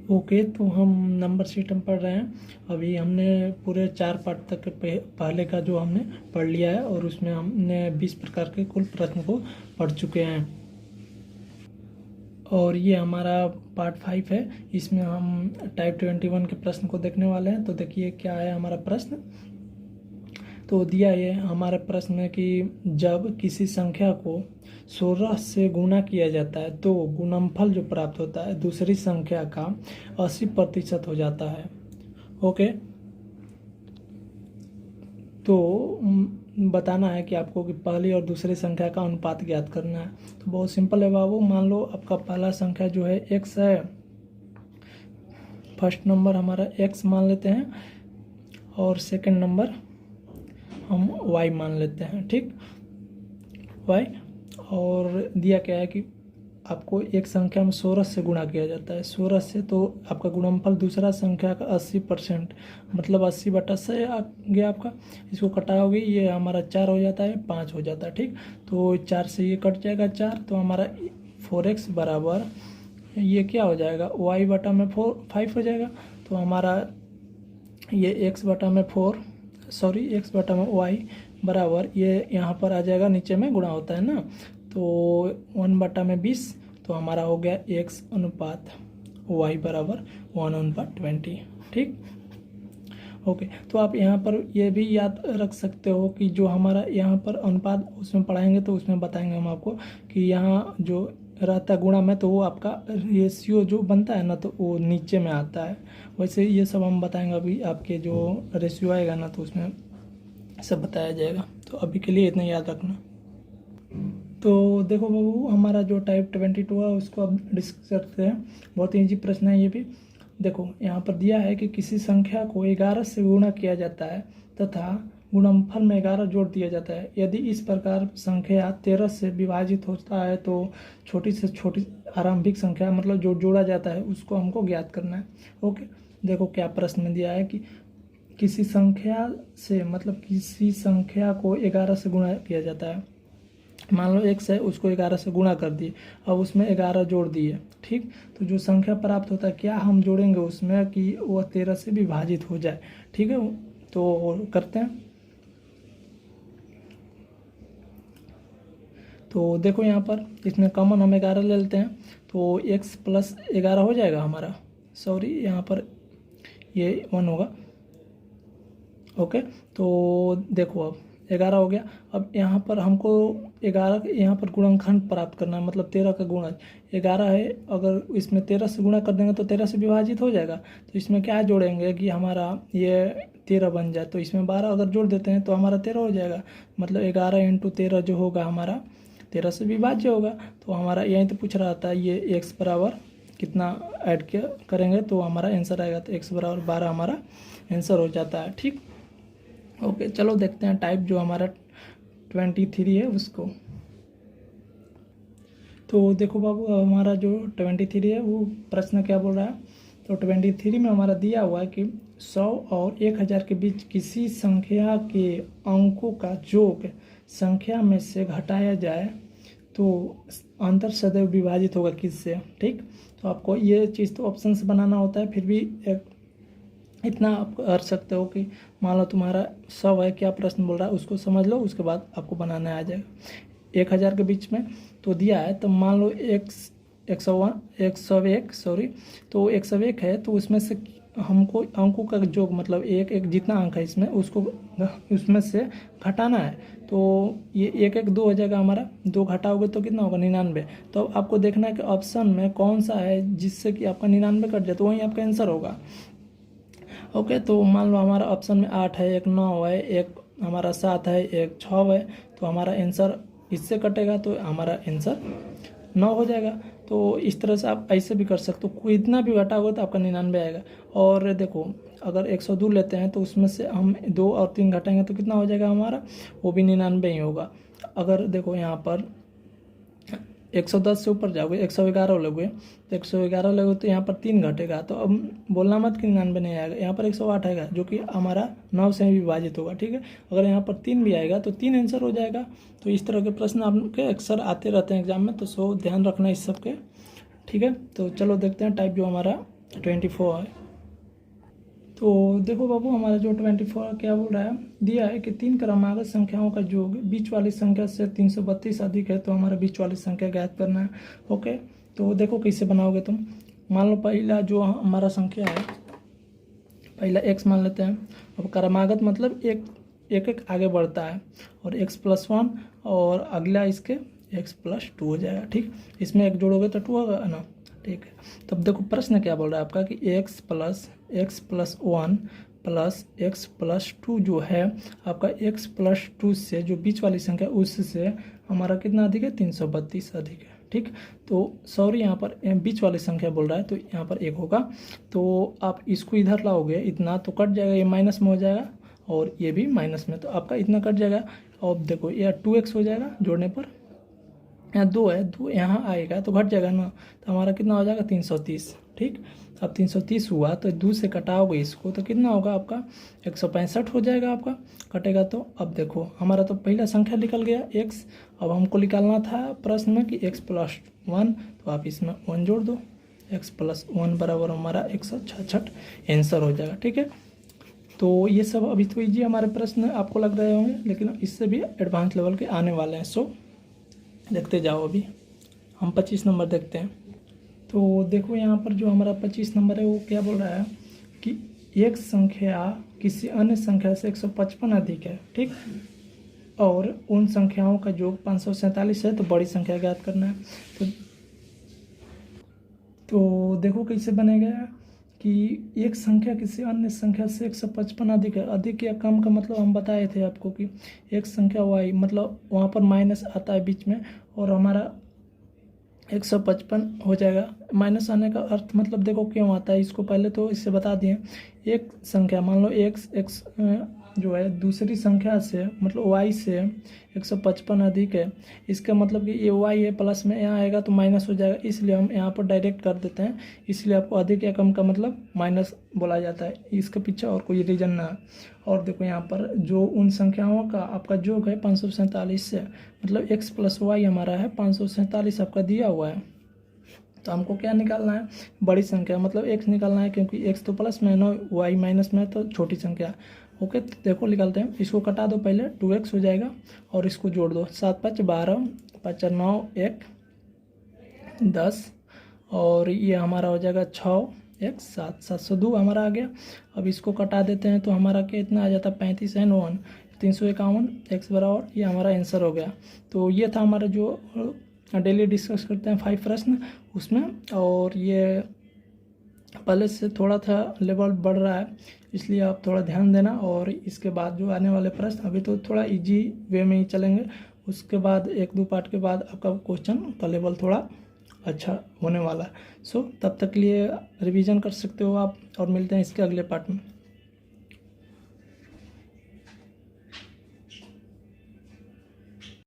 Okay, तो हम number system पढ़ रहे हैं। अभी हमने पूरे 4 पार्ट तक के पहले का जो हमने पढ़ लिया है और उसमें हमने 20 प्रकार के कुल प्रश्न को पढ़ चुके हैं और ये हमारा पार्ट 5 है। इसमें हम टाइप 21 के प्रश्न को देखने वाले हैं। तो देखिए क्या है हमारा प्रश्न। तो दिया ये हमारे प्रश्न में कि जब किसी संख्या को 16 से गुणा किया जाता है तो गुणनफल जो प्राप्त होता है दूसरी संख्या का 80% हो जाता है। ओके, तो बताना है कि आपको कि पहली और दूसरी संख्या का अनुपात ज्ञात करना है। तो बहुत सिंपल है बाबू। मान लो आपका पहला संख्या जो है x है, फर्स्ट नंबर हमारा x मान लेते हैं और सेकंड नंबर हम y मान लेते हैं, ठीक, y। और दिया क्या है कि आपको एक संख्या में 16 से गुणा किया जाता है, 16 से, तो आपका गुणनफल दूसरा संख्या का 80%, मतलब 80/100 आ गया आपका। इसको कटाओगे ये हमारा 4 हो जाता है, 5 हो जाता है, ठीक। तो 4 से ये कट जाएगा 4, तो हमारा 4x बराबर ये क्या हो जाएगा, y बटा में 5 हो जाएगा। तो हमारा ये x बटा में y बराबर ये यहाँ पर आ जाएगा, नीचे में गुणा होता है ना, तो 1/20। तो हमारा हो गया x अनुपात y बराबर 1/20, ठीक। ओके, तो आप यहाँ पर ये भी याद रख सकते हो कि जो हमारा यहाँ पर अनुपात उसमें पढ़ाएंगे तो उसमें बताएंगे हम आपको कि यहाँ जो रहता है गुणा में, तो वो आपका रेशियो जो बनता है ना, तो वो नीचे में आता है। वैसे ये सब हम बताएंगे अभी, आपके जो रेशियो आएगा ना तो उसमें सब बताया जाएगा। तो अभी के लिए इतना याद रखना। तो देखो बाबू, हमारा जो टाइप 22 है उसको अब डिस्कस करते हैं। बहुत ईजी प्रश्न है ये भी। देखो यहाँ पर दिया है कि किसी संख्या को 11 से गुणा किया जाता है तथा गुणनफल में 11 जोड़ दिया जाता है। यदि इस प्रकार संख्या 13 से विभाजित होता है तो छोटी से छोटी आरंभिक संख्या, मतलब जो जोड़ा जाता है, उसको हमको ज्ञात करना है। ओके, देखो क्या प्रश्न में दिया है कि किसी संख्या से, मतलब किसी संख्या को 11 से गुणा किया जाता है। मान लो x है, उसको 11 से गुणा कर दिए, अब उसमें 11 जोड़ दिए, ठीक। तो जो संख्या प्राप्त होता है, क्या हम जोड़ेंगे उसमें कि वह 13 से विभाजित हो जाए, ठीक है। तो करते हैं। तो देखो यहाँ पर इसमें कॉमन हम 11 ले लेते हैं, तो x + 11 हो जाएगा हमारा, सॉरी यहाँ पर ये 1 होगा। ओके, तो देखो अब 11 हो गया। अब यहाँ पर हमको 11 यहाँ पर गुणनखंड प्राप्त करना है, मतलब 13 का गुणज 11 है। अगर इसमें 13 से गुणा कर देंगे तो 13 से विभाजित हो जाएगा। तो इसमें क्या जोड़ेंगे कि हमारा ये 13 बन जाए, तो इसमें 12 अगर जोड़ देते हैं तो हमारा 13 हो जाएगा। मतलब 11 × 13 जो होगा हमारा 13 से विभाज्य होगा। तो हमारा यहीं तो पूछ रहा था ये x बराबर कितना ऐड किया करेंगे तो हमारा आंसर आएगा। तो x बराबर 12 हमारा आंसर हो जाता है, ठीक। ओके, चलो देखते हैं टाइप जो हमारा 23 है उसको। तो देखो बाबू, हमारा जो 23 है वो प्रश्न क्या बोल रहा है। तो 23 में हमारा दिया हुआ है कि 100 और 1000 के बीच किसी संख्या के अंकों का योग संख्या में से घटाया जाए तो अंतर सदैव विभाजित होगा किससे, ठीक। तो आपको ये चीज़ तो ऑप्शन से बनाना होता है, फिर भी इतना आप कर सकते हो कि मान लो तुम्हारा 100 है, क्या प्रश्न बोल रहा है उसको समझ लो, उसके बाद आपको बनाना आ जाएगा। 1000 के बीच में तो दिया है, तो मान लो 101 सॉरी, तो 101 है, तो उसमें से हमको अंकों का योग, मतलब एक जितना अंक है इसमें उसको उसमें से घटाना है। तो ये 2 हो जाएगा हमारा, 2 घटाओगे तो कितना होगा, 99। तो आपको देखना है कि ऑप्शन में कौन सा है जिससे कि आपका 99 कट जाए, तो वही आपका आंसर होगा। ओके, तो मान लो हमारा ऑप्शन में 8 है, एक 9 है, एक हमारा 7 है, एक 6 है, तो हमारा आंसर इससे कटेगा तो हमारा आंसर 9 हो जाएगा। तो इस तरह से आप ऐसे भी कर सकते हो, कोई इतना भी घटाओगे तो आपका 99 आएगा। और देखो अगर 102 लेते हैं तो उसमें से हम 2 और 3 घटाएंगे तो कितना हो जाएगा हमारा, वो भी 99 ही होगा। अगर देखो यहाँ पर 110 से ऊपर जाओगे, 111 लोगे, तो 111 लोगे तो यहाँ पर 3 घटेगा, तो अब बोलना मत कि 99 नहीं आएगा। यहाँ पर 108 आएगा जो कि हमारा 9 से विभाजित होगा, ठीक है। अगर यहाँ पर 3 भी आएगा तो 3 आंसर हो जाएगा। तो इस तरह के प्रश्न आपके अक्सर आते रहते हैं एग्जाम में, तो ध्यान रखना इस सब के, ठीक है। तो चलो देखते हैं टाइप जो हमारा 24 है। तो देखो बाबू, हमारा जो 24 क्या बोल रहा है, दिया है कि 3 क्रमागत संख्याओं का योग बीच वाली संख्या से 332 अधिक है, तो हमारा बीच वाली संख्या ज्ञात करना है। ओके, तो देखो कैसे बनाओगे तुम। मान लो पहला जो हमारा संख्या है, पहला x मान लेते हैं। अब क्रमागत मतलब एक एक आगे बढ़ता है, और x+1 और अगला इसके x+2 हो जाएगा। ठीक, इसमें एक जोड़ोगे तो 2 होगा ना। ठीक है, तब देखो प्रश्न क्या बोल रहा है आपका कि x+1 प्लस x+2 जो है आपका x+2 से जो बीच वाली संख्या उससे हमारा कितना अधिक है, 332 अधिक है। ठीक, तो सॉरी यहाँ पर बीच वाली संख्या बोल रहा है, तो यहाँ पर 1 होगा। तो आप इसको इधर लाओगे, इतना तो कट जाएगा, ये माइनस में हो जाएगा और ये भी माइनस में, तो आपका इतना कट जाएगा। और देखो ये 2x हो जाएगा जोड़ने पर, यहाँ 2 है, 2 यहाँ आएगा तो घट जाएगा ना, तो हमारा कितना हो जाएगा, 330। ठीक, अब 330 हुआ तो 2 से कटाओगे इसको तो कितना होगा आपका, 165 हो जाएगा आपका, कटेगा तो। अब देखो हमारा तो पहला संख्या निकल गया x, अब हमको निकालना था प्रश्न में कि x+1, तो आप इसमें 1 जोड़ दो, x+1 बराबर हमारा 166 आंसर हो जाएगा। ठीक है, तो ये सब अभी तो ईजी हमारे प्रश्न आपको लग रहे होंगे, लेकिन इससे भी एडवांस लेवल के आने वाले हैं। सो देखते जाओ, अभी हम 25 नंबर देखते हैं। तो देखो यहाँ पर जो हमारा 25 नंबर है वो क्या बोल रहा है कि एक संख्या किसी अन्य संख्या से 155 अधिक है। ठीक, और उन संख्याओं का योग 547 है, तो बड़ी संख्या ज्ञात करना है। तो देखो कैसे बनेगा कि एक संख्या किसी अन्य संख्या से 155 अधिक है। अधिक या कम का मतलब हम बताए थे आपको कि एक संख्या y, मतलब वहाँ पर माइनस आता है बीच में, और हमारा 155 हो जाएगा। माइनस आने का अर्थ मतलब देखो क्यों आता है, इसको पहले तो इससे बता दिए। एक संख्या मान लो x जो है दूसरी संख्या से मतलब y से 155 अधिक है, इसका मतलब कि ये y है, प्लस में यहाँ आएगा तो माइनस हो जाएगा, इसलिए हम यहाँ पर डायरेक्ट कर देते हैं। इसलिए आपको अधिक या कम का मतलब माइनस बोला जाता है, इसके पीछे और कोई रीजन ना है। और देखो यहाँ पर जो उन संख्याओं का आपका योग है 547 से, मतलब x+y हमारा है 547 आपका दिया हुआ है। तो हमको क्या निकालना है, बड़ी संख्या मतलब x निकालना है, क्योंकि x तो प्लस में है ना, y माइनस में है तो छोटी संख्या। ओके, तो देखो निकालते हैं, इसको कटा दो पहले, 2x हो जाएगा और इसको जोड़ दो, 7 5 12, 5 9 1 10, और ये हमारा हो जाएगा 6 1 7, 702 हमारा आ गया। अब इसको कटा देते हैं तो हमारा कितना आ जाता है, 35 एन 1 351 x बराबर, ये हमारा आंसर हो गया। तो ये था हमारा जो डेली डिस्कस करते हैं 5 प्रश्न उसमें, और ये पहले से थोड़ा था लेवल बढ़ रहा है, इसलिए आप थोड़ा ध्यान देना। और इसके बाद जो आने वाले प्रश्न अभी तो थोड़ा इजी वे में ही चलेंगे, उसके बाद 1-2 पार्ट के बाद आपका क्वेश्चन का लेवल थोड़ा अच्छा होने वाला है। सो तब तक के लिए रिवीजन कर सकते हो आप, और मिलते हैं इसके अगले पार्ट में।